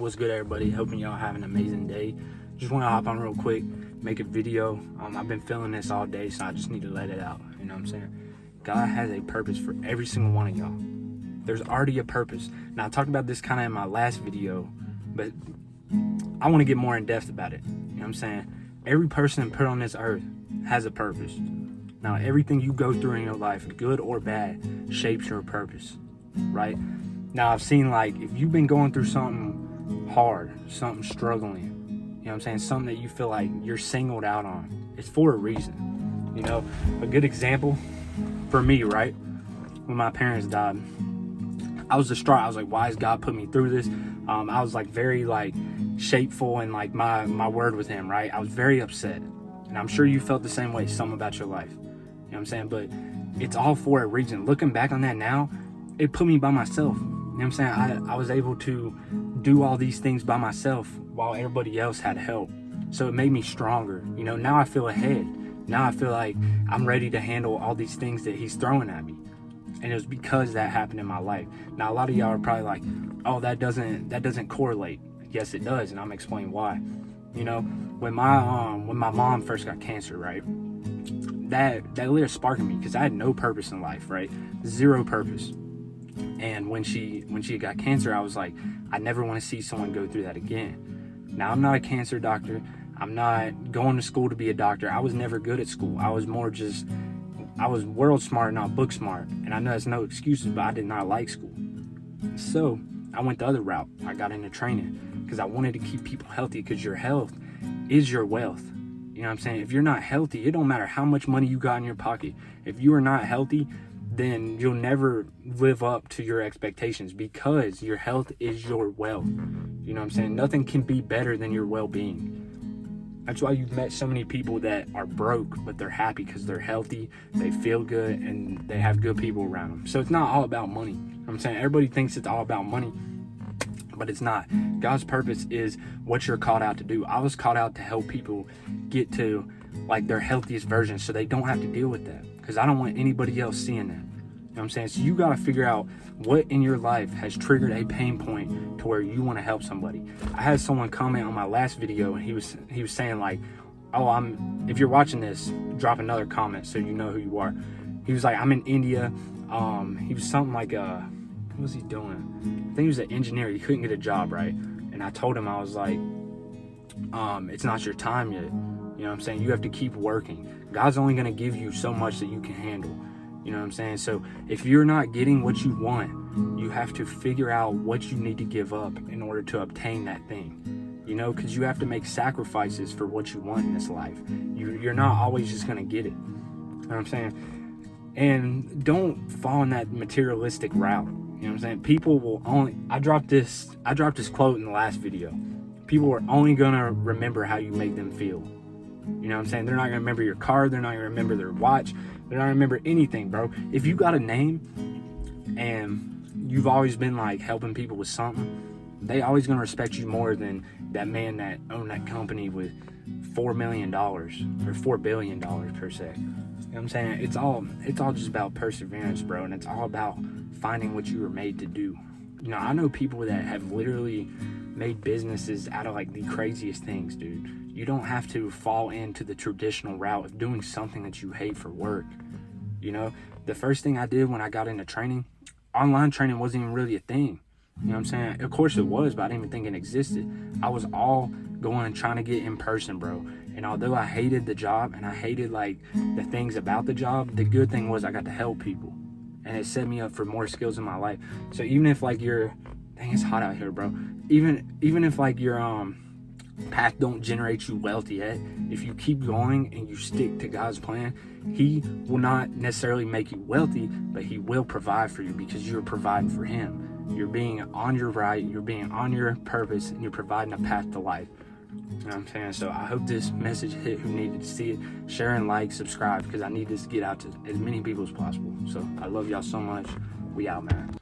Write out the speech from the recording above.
What's good, everybody? Hoping y'all have an amazing day. Just want to hop on real quick, make a video. I've been feeling this all day, so I just need to let it out. You know what I'm saying? God has a purpose for every single one of y'all. There's already a purpose. Now, I talked about this kind of in my last video, but I want to get more in depth about it. You know what I'm saying? Every person put on this earth has a purpose. Now, everything you go through in your life, good or bad, shapes your purpose, right? Now, I've seen, like, if you've been going through something hard, something struggling, you know what I'm saying, something that you feel like you're singled out on, it's for a reason. You know, a good example for me, right, when my parents died, I was distraught. I was like, why has God put me through this? I was like very like shapeful in like my word with him, right? I was very upset, and I'm sure you felt the same way, something about your life, you know what I'm saying? But it's all for a reason. Looking back on that now, it put me by myself. You know what I'm saying? I was able to do all these things by myself while everybody else had help. So it made me stronger. You know, now I feel ahead. Now I feel like I'm ready to handle all these things that he's throwing at me. And it was because that happened in my life. Now, a lot of y'all are probably like, oh, that doesn't correlate. Yes, it does, and I'm explaining why. You know, when my mom first got cancer, right? That lit a spark in me because I had no purpose in life, right? Zero purpose. And when she got cancer, I was like, I never want to see someone go through that again. Now, I'm not a cancer doctor. I'm not going to school to be a doctor. I was never good at school. I was world smart, not book smart. And I know that's no excuses, but I did not like school. So I went the other route. I got into training because I wanted to keep people healthy, because your health is your wealth. You know what I'm saying? If you're not healthy, it don't matter how much money you got in your pocket. If you are not healthy, then you'll never live up to your expectations, because your health is your wealth. You know what I'm saying? Nothing can be better than your well-being. That's why you've met so many people that are broke, but they're happy because they're healthy, they feel good, and they have good people around them. So it's not all about money. You know what I'm saying? Everybody thinks it's all about money, but it's not. God's purpose is what you're called out to do. I was called out to help people get to like their healthiest version so they don't have to deal with that, because I don't want anybody else seeing that. You know what I'm saying? So you got to figure out what in your life has triggered a pain point to where you want to help somebody. I had someone comment on my last video, and he was saying like, oh, if you're watching this, drop another comment so you know who you are. He was like, I'm in India. He was something like what was he doing? I think he was an engineer. He couldn't get a job, right? And I told him, I was like, it's not your time yet. You know what I'm saying? You have to keep working. God's only going to give you so much that you can handle. You know what I'm saying? So if you're not getting what you want, you have to figure out what you need to give up in order to obtain that thing. You know, because you have to make sacrifices for what you want in this life. You're not always just going to get it. You know what I'm saying? And don't fall in that materialistic route. You know what I'm saying? People will only... I dropped this quote in the last video. People are only going to remember how you make them feel. You know what I'm saying? They're not going to remember your car. They're not going to remember their watch. They're not going to remember anything, bro. If you got a name and you've always been like helping people with something, they always going to respect you more than that man that owned that company with $4 million or $4 billion per se. You know what I'm saying? It's all just about perseverance, bro. And it's all about finding what you were made to do. You know, I know people that have literally made businesses out of like the craziest things, dude. You don't have to fall into the traditional route of doing something that you hate for work. You know, the first thing I did when I got into training, online training wasn't even really a thing. You know what I'm saying? Of course it was, but I didn't even think it existed. I was all going and trying to get in person, bro. And although I hated the job and I hated like the things about the job, the good thing was I got to help people. And it set me up for more skills in my life. So even if like dang, it's hot out here, bro. Even if like your path don't generate you wealth yet, if you keep going and you stick to God's plan, he will not necessarily make you wealthy, but he will provide for you, because you're providing for him. You're being on your right, you're being on your purpose, and you're providing a path to life. You know what I'm saying? So I hope this message hit who needed to see it. Share and like, subscribe, because I need this to get out to as many people as possible. So I love y'all so much. We out, man.